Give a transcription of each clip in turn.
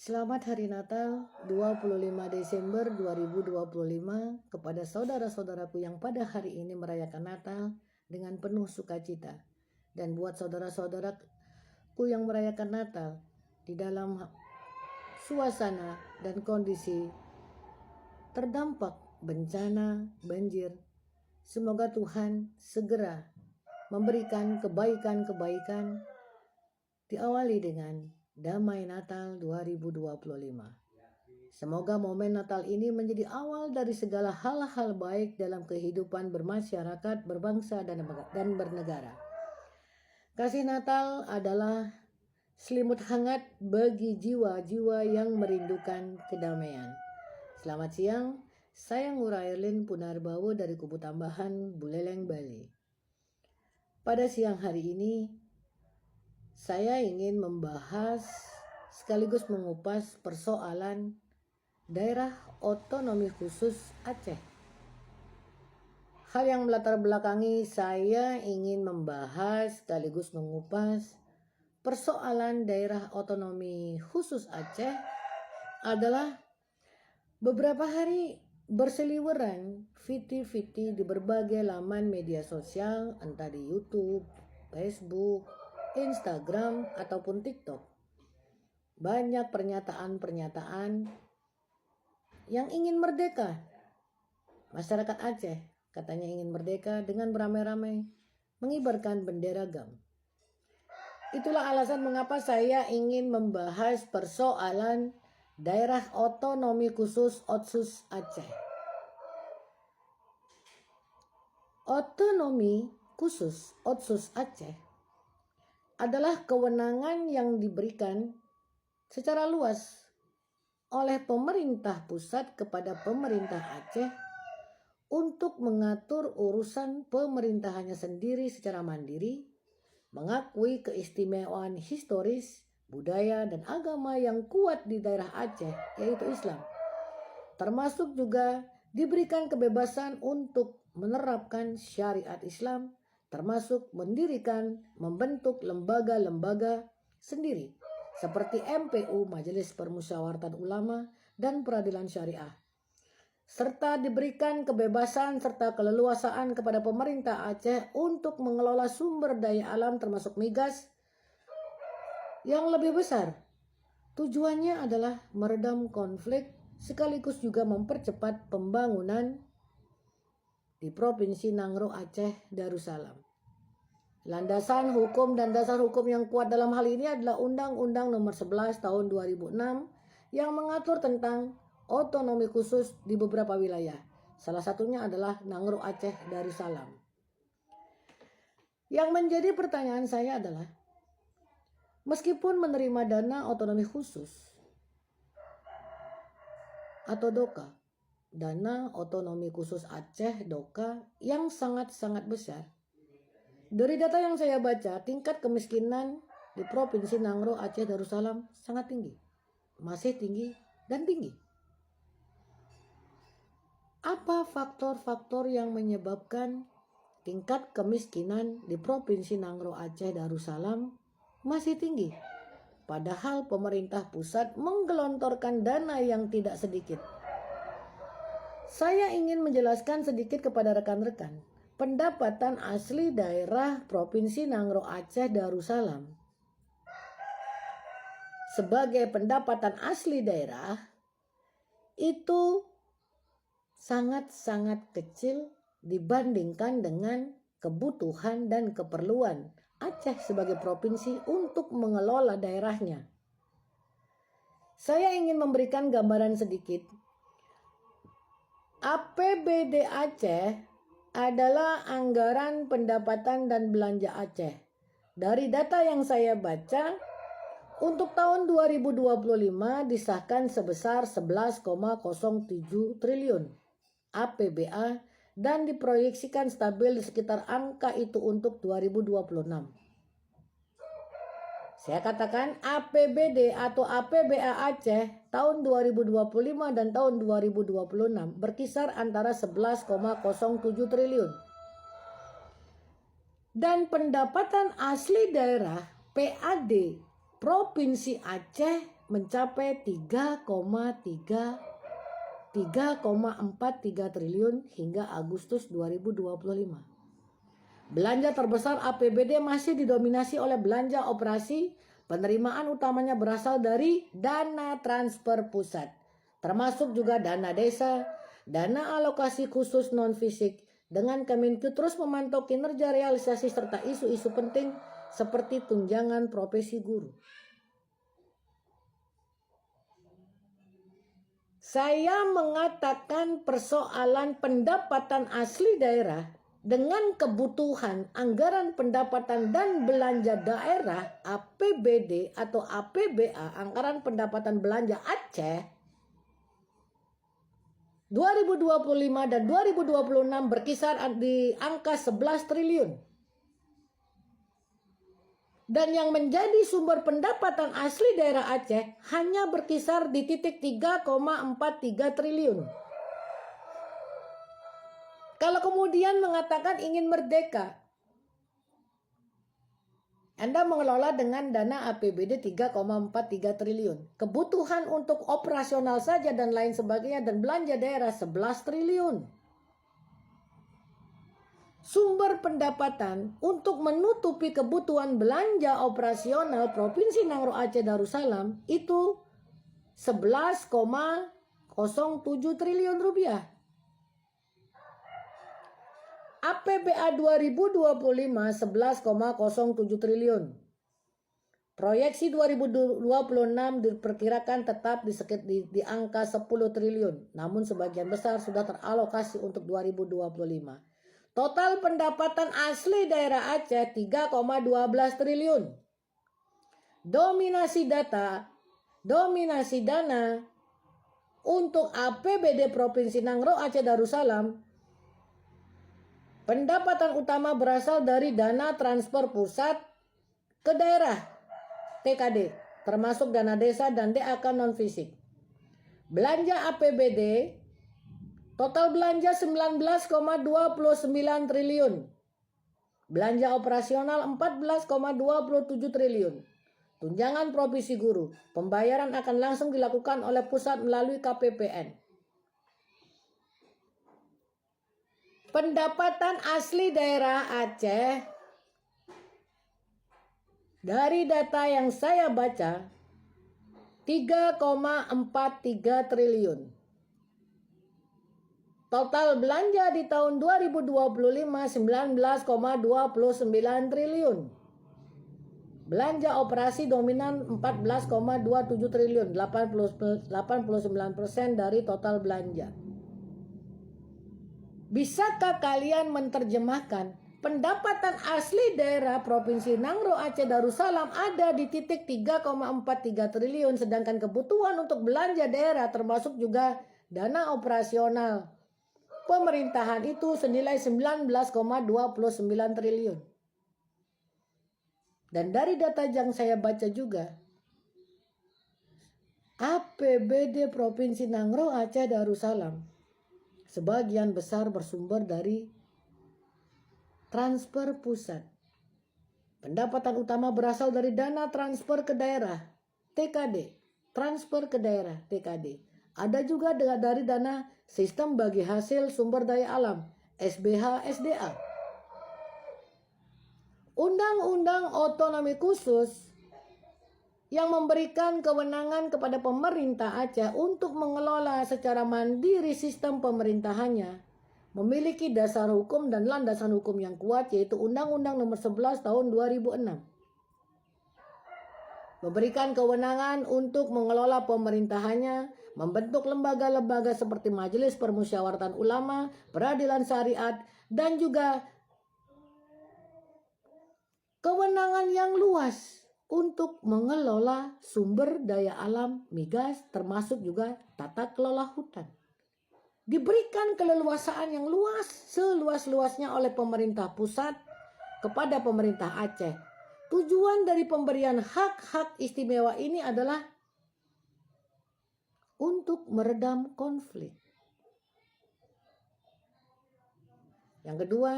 Selamat Hari Natal 25 Desember 2025 kepada saudara-saudaraku yang pada hari ini merayakan Natal dengan penuh sukacita. Dan buat saudara-saudaraku yang merayakan Natal di dalam suasana dan kondisi terdampak bencana banjir, semoga Tuhan segera memberikan kebaikan-kebaikan, diawali dengan Damai Natal 2025. Semoga momen Natal ini menjadi awal dari segala hal-hal baik dalam kehidupan bermasyarakat, berbangsa, dan bernegara. Kasih Natal adalah selimut hangat bagi jiwa-jiwa yang merindukan kedamaian. Selamat siang, saya Ngurairlin Punarbawo dari Kubu Tambahan Buleleng, Bali. Pada siang hari ini, saya ingin membahas sekaligus mengupas persoalan daerah otonomi khusus Aceh. Hal yang melatar belakangi saya ingin membahas sekaligus mengupas persoalan daerah otonomi khusus Aceh adalah beberapa hari berseliweran viti-viti di berbagai laman media sosial, entah di YouTube, Facebook, Instagram, ataupun TikTok. Banyak pernyataan-pernyataan yang ingin merdeka. Masyarakat Aceh katanya ingin merdeka dengan beramai-ramai mengibarkan bendera GAM. Itulah alasan mengapa saya ingin membahas persoalan daerah otonomi khusus Otsus Aceh. Otonomi khusus Otsus Aceh adalah kewenangan yang diberikan secara luas oleh pemerintah pusat kepada pemerintah Aceh untuk mengatur urusan pemerintahannya sendiri secara mandiri, mengakui keistimewaan historis, budaya, dan agama yang kuat di daerah Aceh, yaitu Islam. Termasuk juga diberikan kebebasan untuk menerapkan syariat Islam, termasuk mendirikan, membentuk lembaga-lembaga sendiri seperti MPU, Majelis Permusyawaratan Ulama, dan Peradilan Syariah. Serta diberikan kebebasan serta keleluasaan kepada pemerintah Aceh untuk mengelola sumber daya alam termasuk migas yang lebih besar. Tujuannya adalah meredam konflik sekaligus juga mempercepat pembangunan di Provinsi Nangro Aceh Darussalam. Landasan hukum dan dasar hukum yang kuat dalam hal ini adalah Undang-Undang Nomor 11 Tahun 2006 yang mengatur tentang otonomi khusus di beberapa wilayah. Salah satunya adalah Nangro Aceh Darussalam. Yang menjadi pertanyaan saya adalah, meskipun menerima dana otonomi khusus atau DOKA, dana otonomi khusus Aceh DOKA yang sangat-sangat besar. Dari data yang saya baca, tingkat kemiskinan di Provinsi Nangro Aceh Darussalam sangat tinggi. Masih tinggi dan tinggi. Apa faktor-faktor yang menyebabkan tingkat kemiskinan di Provinsi Nangro Aceh Darussalam masih tinggi? Padahal pemerintah pusat menggelontorkan dana yang tidak sedikit. Saya ingin menjelaskan sedikit kepada rekan-rekan pendapatan asli daerah Provinsi Nangro Aceh Darussalam. Sebagai pendapatan asli daerah itu sangat-sangat kecil dibandingkan dengan kebutuhan dan keperluan Aceh sebagai provinsi untuk mengelola daerahnya. Saya ingin memberikan gambaran sedikit. APBD Aceh adalah anggaran pendapatan dan belanja Aceh. Dari data yang saya baca, untuk tahun 2025 disahkan sebesar 11,07 triliun APBA dan diproyeksikan stabil di sekitar angka itu untuk 2026. Saya katakan APBD atau APBA Aceh tahun 2025 dan tahun 2026 berkisar antara 11,07 triliun. Dan pendapatan asli daerah PAD Provinsi Aceh mencapai 3,43 triliun hingga Agustus 2025. Belanja terbesar APBD masih didominasi oleh belanja operasi. Penerimaan utamanya berasal dari dana transfer pusat, termasuk juga dana desa, dana alokasi khusus non-fisik, dengan Kemenku terus memantau kinerja realisasi serta isu-isu penting seperti tunjangan profesi guru. Saya mengatakan persoalan pendapatan asli daerah dengan kebutuhan anggaran pendapatan dan belanja daerah APBD atau APBA, anggaran pendapatan belanja Aceh 2025 dan 2026 berkisar di angka 11 triliun. Dan yang menjadi sumber pendapatan asli daerah Aceh hanya berkisar di titik 3,43 triliun. Kalau kemudian mengatakan ingin merdeka, Anda mengelola dengan dana APBD 3,43 triliun. Kebutuhan untuk operasional saja dan lain sebagainya dan belanja daerah 11 triliun. Sumber pendapatan untuk menutupi kebutuhan belanja operasional Provinsi Nangro Aceh Darussalam itu 11,07 triliun rupiah. APBA 2025 11,07 triliun. Proyeksi 2026 diperkirakan tetap di angka 10 triliun. Namun sebagian besar sudah teralokasi untuk 2025. Total pendapatan asli daerah Aceh 3,12 triliun. Dominasi dana untuk APBD Provinsi Nangro Aceh Darussalam, pendapatan utama berasal dari dana transfer pusat ke daerah TKD, termasuk dana desa dan DAK non-fisik. Belanja APBD, total belanja 19,29 triliun. Belanja operasional 14,27 triliun. Tunjangan provisi guru, pembayaran akan langsung dilakukan oleh pusat melalui KPPN. Pendapatan asli daerah Aceh dari data yang saya baca 3,43 triliun. Total belanja di tahun 2025 19,29 triliun. Belanja operasi dominan 14,27 triliun, 89% dari total belanja. Bisakah kalian menerjemahkan pendapatan asli daerah Provinsi Nangro Aceh Darussalam ada di titik 3,43 triliun, sedangkan kebutuhan untuk belanja daerah termasuk juga dana operasional pemerintahan itu senilai 19,29 triliun. Dan dari data yang saya baca juga, APBD Provinsi Nangro Aceh Darussalam sebagian besar bersumber dari transfer pusat. Pendapatan utama berasal dari dana transfer ke daerah TKD, transfer ke daerah TKD. Ada juga dari dana sistem bagi hasil sumber daya alam SBH SDA. Undang-undang otonomi khusus yang memberikan kewenangan kepada pemerintah Aceh untuk mengelola secara mandiri sistem pemerintahannya memiliki dasar hukum dan landasan hukum yang kuat, yaitu Undang-Undang Nomor 11 Tahun 2006. Memberikan kewenangan untuk mengelola pemerintahannya, membentuk lembaga-lembaga seperti Majelis Permusyawaratan Ulama, Peradilan Syariat, dan juga kewenangan yang luas untuk mengelola sumber daya alam migas, termasuk juga tata kelola hutan. Diberikan keleluasaan yang luas, seluas-luasnya oleh pemerintah pusat kepada pemerintah Aceh. Tujuan dari pemberian hak-hak istimewa ini adalah untuk meredam konflik. Yang kedua,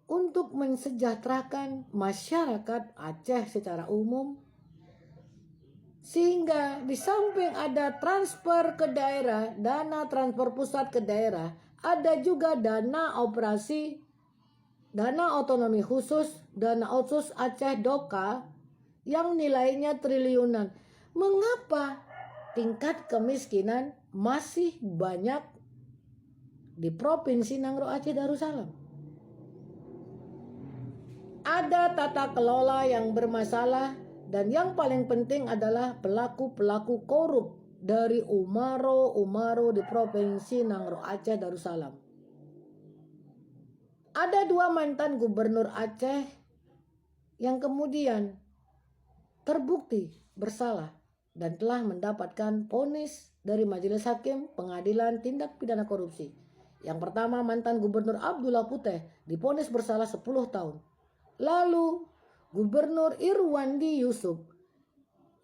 untuk mensejahterakan masyarakat Aceh secara umum Sehingga di samping ada transfer ke daerah, dana transfer pusat ke daerah, ada juga dana operasi, dana otonomi khusus, dana otsus Aceh Doka yang nilainya triliunan. Mengapa tingkat kemiskinan masih banyak di Provinsi Nangro Aceh Darussalam? Ada tata kelola yang bermasalah, dan yang paling penting adalah pelaku-pelaku korup dari Umaro di Provinsi Nangro Aceh Darussalam. Ada 2 mantan gubernur Aceh yang kemudian terbukti bersalah dan telah mendapatkan vonis dari Majelis Hakim Pengadilan Tindak Pidana Korupsi. Yang pertama, mantan gubernur Abdullah Puteh divonis bersalah 10 tahun. Lalu Gubernur Irwandi Yusuf,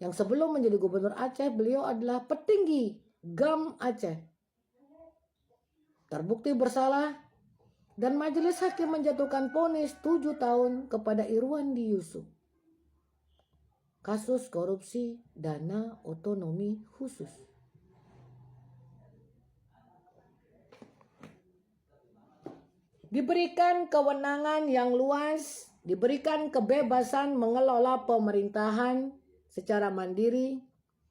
yang sebelum menjadi gubernur Aceh, beliau adalah petinggi GAM Aceh, terbukti bersalah dan majelis hakim menjatuhkan vonis 7 tahun kepada Irwandi Yusuf. Kasus korupsi dana otonomi khusus. Diberikan kewenangan yang luas, diberikan kebebasan mengelola pemerintahan secara mandiri,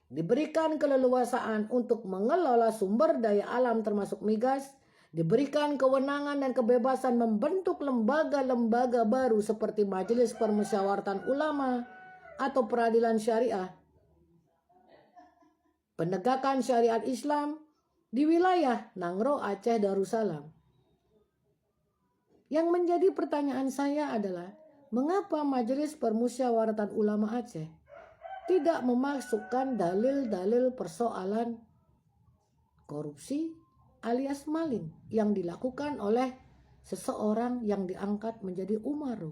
diberikan keleluasaan untuk mengelola sumber daya alam termasuk migas, diberikan kewenangan dan kebebasan membentuk lembaga-lembaga baru seperti Majelis Permusyawaratan Ulama atau Peradilan Syariah, penegakan syariat Islam di wilayah Nangro Aceh Darussalam. Yang menjadi pertanyaan saya adalah, mengapa Majelis Permusyawaratan Ulama Aceh tidak memasukkan dalil-dalil persoalan korupsi alias maling yang dilakukan oleh seseorang yang diangkat menjadi umaro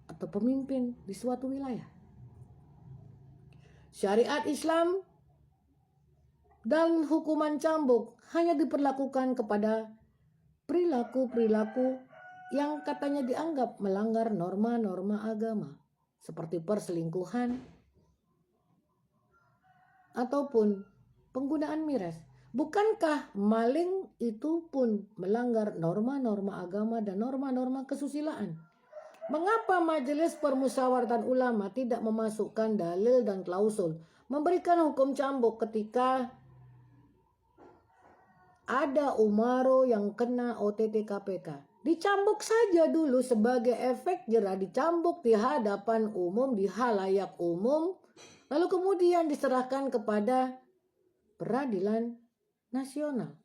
atau pemimpin di suatu wilayah? Syariat Islam dan hukuman cambuk hanya diperlakukan kepada perilaku-perilaku yang katanya dianggap melanggar norma-norma agama, seperti perselingkuhan ataupun penggunaan miras. Bukankah maling itu pun melanggar norma-norma agama dan norma-norma kesusilaan? Mengapa Majelis Permusyawaratan Ulama tidak memasukkan dalil dan klausul memberikan hukum cambuk ketika ada umaro yang kena OTT KPK? Dicambuk saja dulu sebagai efek jerah, dicambuk di hadapan umum, di halayak umum, lalu kemudian diserahkan kepada Peradilan Nasional.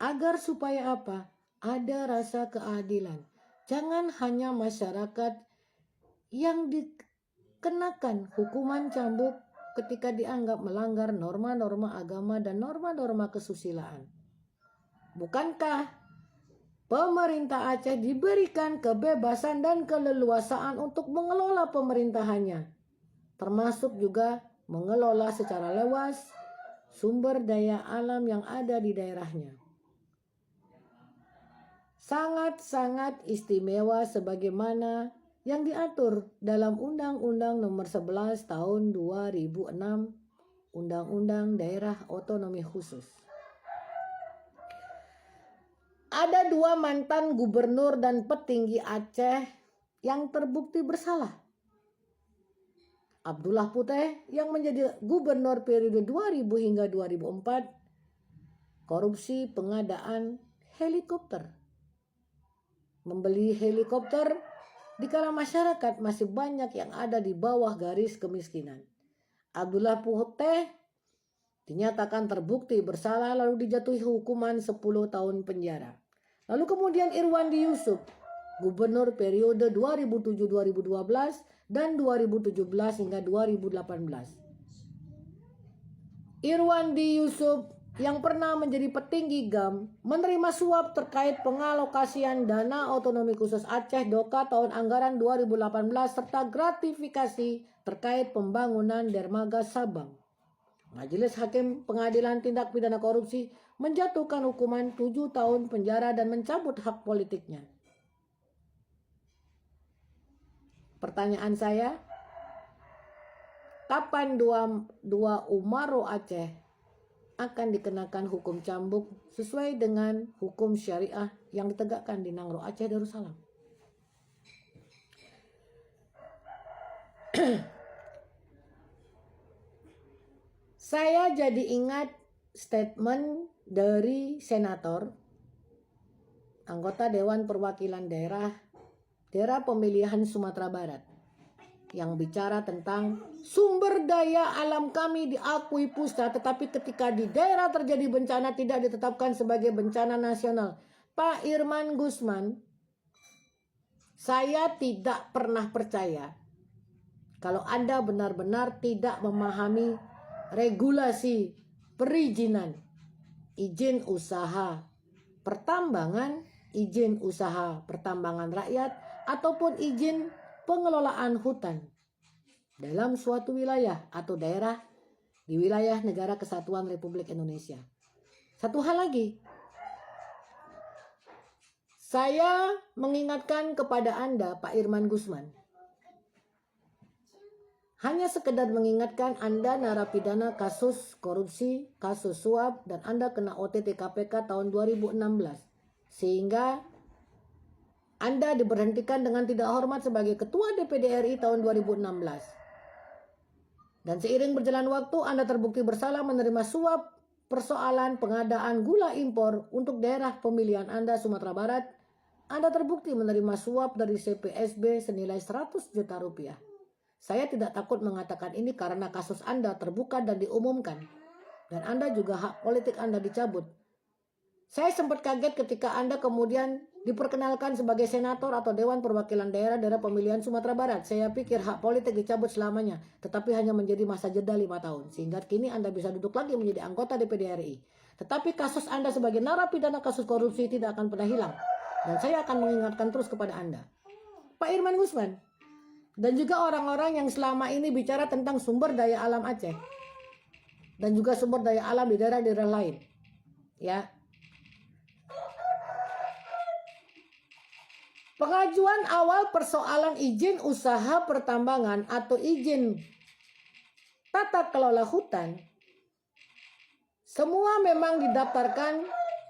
Agar supaya apa? Ada rasa keadilan. Jangan hanya masyarakat yang dikenakan hukuman cambuk ketika dianggap melanggar norma-norma agama dan norma-norma kesusilaan. Bukankah pemerintah Aceh diberikan kebebasan dan keleluasaan untuk mengelola pemerintahannya, termasuk juga mengelola secara luas sumber daya alam yang ada di daerahnya? Sangat-sangat istimewa sebagaimana yang diatur dalam Undang-Undang Nomor 11 Tahun 2006, Undang-Undang Daerah Otonomi Khusus. Ada 2 mantan gubernur dan petinggi Aceh yang terbukti bersalah. Abdullah Puteh yang menjadi gubernur periode 2000 hingga 2004, korupsi pengadaan helikopter. Membeli helikopter dikala masyarakat masih banyak yang ada di bawah garis kemiskinan. Abdullah Puteh dinyatakan terbukti bersalah lalu dijatuhi hukuman 10 tahun penjara. Lalu kemudian Irwandi Yusuf, gubernur periode 2007-2012 dan 2017 hingga 2018. Irwandi Yusuf yang pernah menjadi petinggi GAM menerima suap terkait pengalokasian dana otonomi khusus Aceh Doka tahun anggaran 2018 serta gratifikasi terkait pembangunan dermaga Sabang. Majelis Hakim Pengadilan Tindak Pidana Korupsi menjatuhkan hukuman 7 tahun penjara dan mencabut hak politiknya. Pertanyaan saya, penetapan dua Umaro Aceh akan dikenakan hukum cambuk sesuai dengan hukum syariah yang ditegakkan di Nangro Aceh Darussalam. Saya jadi ingat statement dari senator, anggota Dewan Perwakilan Daerah Pemilihan Sumatera Barat, yang bicara tentang sumber daya alam kami diakui pusat, tetapi ketika di daerah terjadi bencana tidak ditetapkan sebagai bencana nasional. Pak Irman Gusman, saya tidak pernah percaya kalau Anda benar-benar tidak memahami regulasi perizinan, izin usaha pertambangan, izin usaha pertambangan rakyat, ataupun izin pengelolaan hutan dalam suatu wilayah atau daerah di wilayah Negara Kesatuan Republik Indonesia. Satu hal lagi, saya mengingatkan kepada Anda, Pak Irman Gusman, hanya sekedar mengingatkan Anda narapidana kasus korupsi, kasus suap, dan Anda kena OTT KPK tahun 2016. Sehingga Anda diberhentikan dengan tidak hormat sebagai Ketua DPD RI tahun 2016. Dan seiring berjalan waktu, Anda terbukti bersalah menerima suap persoalan pengadaan gula impor untuk daerah pemilihan Anda, Sumatera Barat. Anda terbukti menerima suap dari CPSB senilai 100 juta rupiah. Saya tidak takut mengatakan ini karena kasus Anda terbuka dan diumumkan. Dan Anda juga hak politik Anda dicabut. Saya sempat kaget ketika Anda kemudian diperkenalkan sebagai senator atau Dewan Perwakilan Daerah Pemilihan Sumatera Barat. Saya pikir hak politik dicabut selamanya, tetapi hanya menjadi masa jeda 5 tahun. Sehingga kini Anda bisa duduk lagi menjadi anggota DPD RI. Tetapi kasus Anda sebagai narapidana kasus korupsi tidak akan pernah hilang. Dan saya akan mengingatkan terus kepada Anda, Pak Irman Gusman, dan juga orang-orang yang selama ini bicara tentang sumber daya alam Aceh dan juga sumber daya alam di daerah-daerah lain, ya. Pengajuan awal persoalan izin usaha pertambangan atau izin tata kelola hutan semua memang didaftarkan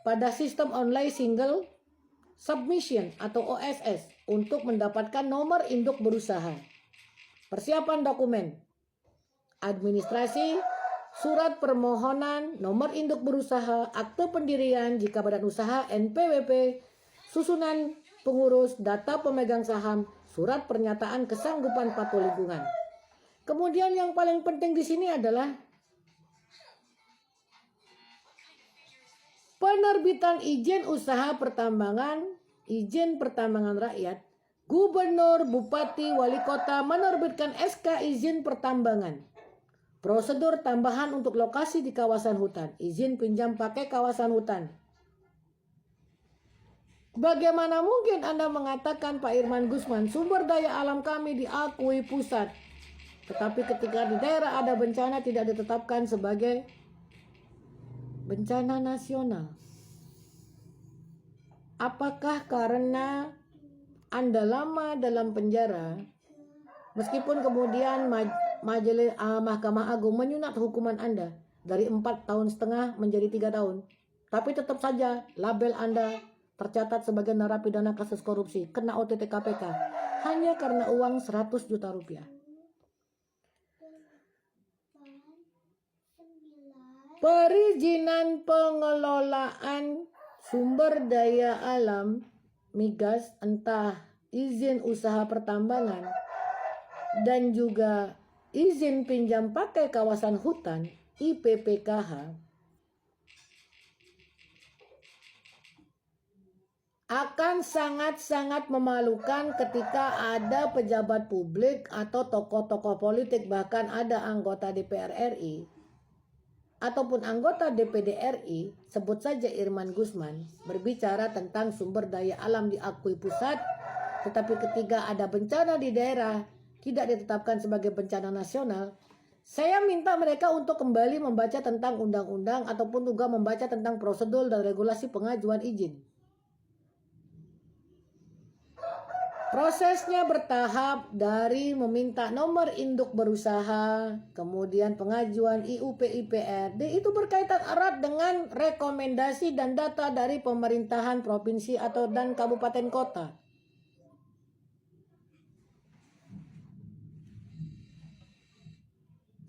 pada sistem online single submission atau OSS untuk mendapatkan nomor induk berusaha. Persiapan dokumen, administrasi, surat permohonan, nomor induk berusaha, akte pendirian jika badan usaha, NPWP, susunan pengurus, data pemegang saham, surat pernyataan kesanggupan patuh lingkungan. Kemudian yang paling penting di sini adalah penerbitan izin usaha pertambangan, izin pertambangan rakyat. Gubernur, bupati, wali kota menerbitkan SK izin pertambangan. Prosedur tambahan untuk lokasi di kawasan hutan, izin pinjam pakai kawasan hutan. Bagaimana mungkin Anda mengatakan, Pak Irman Gusman, sumber daya alam kami diakui pusat, tetapi ketika di daerah ada bencana tidak ditetapkan sebagai bencana nasional? Apakah karena Anda lama dalam penjara, meskipun kemudian majelis Mahkamah Agung menyunat hukuman Anda dari 4,5 tahun menjadi 3 tahun, tapi tetap saja label Anda tercatat sebagai narapidana kasus korupsi, kena OTT KPK hanya karena uang 100 juta rupiah. Perizinan pengelolaan sumber daya alam migas, entah izin usaha pertambangan dan juga izin pinjam pakai kawasan hutan IPPKH, akan sangat-sangat memalukan ketika ada pejabat publik atau tokoh-tokoh politik, bahkan ada anggota DPR RI ataupun anggota DPD RI, sebut saja Irman Gusman, berbicara tentang sumber daya alam diakui pusat, tetapi ketika ada bencana di daerah tidak ditetapkan sebagai bencana nasional. Saya minta mereka untuk kembali membaca tentang undang-undang ataupun juga membaca tentang prosedur dan regulasi pengajuan izin. Prosesnya bertahap dari meminta nomor induk berusaha, kemudian pengajuan IUP-IPRD itu berkaitan erat dengan rekomendasi dan data dari pemerintahan provinsi atau dan kabupaten kota.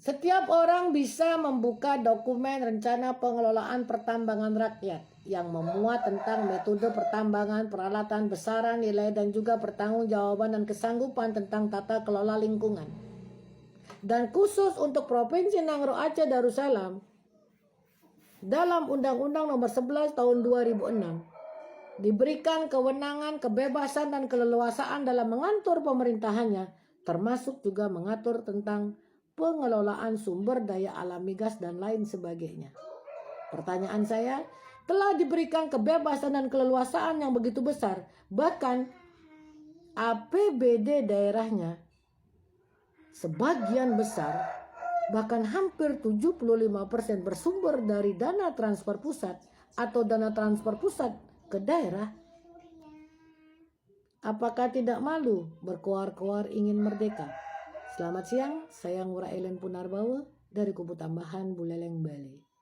Setiap orang bisa membuka dokumen rencana pengelolaan pertambangan rakyat yang memuat tentang metode pertambangan, peralatan, besaran, nilai, dan juga pertanggungjawaban dan kesanggupan tentang tata kelola lingkungan. Dan khusus untuk Provinsi Nangro Aceh Darussalam, dalam Undang-Undang Nomor 11 Tahun 2006, diberikan kewenangan, kebebasan, dan keleluasaan dalam mengatur pemerintahannya, termasuk juga mengatur tentang pengelolaan sumber daya alam migas dan lain sebagainya. Pertanyaan saya, telah diberikan kebebasan dan keleluasaan yang begitu besar, bahkan APBD daerahnya sebagian besar, bahkan hampir 75% bersumber dari dana transfer pusat atau dana transfer pusat ke daerah. Apakah tidak malu berkoar-koar ingin merdeka? Selamat siang, saya Ngurah Ellen Punarbawa dari Kubu Tambahan Buleleng, Bali.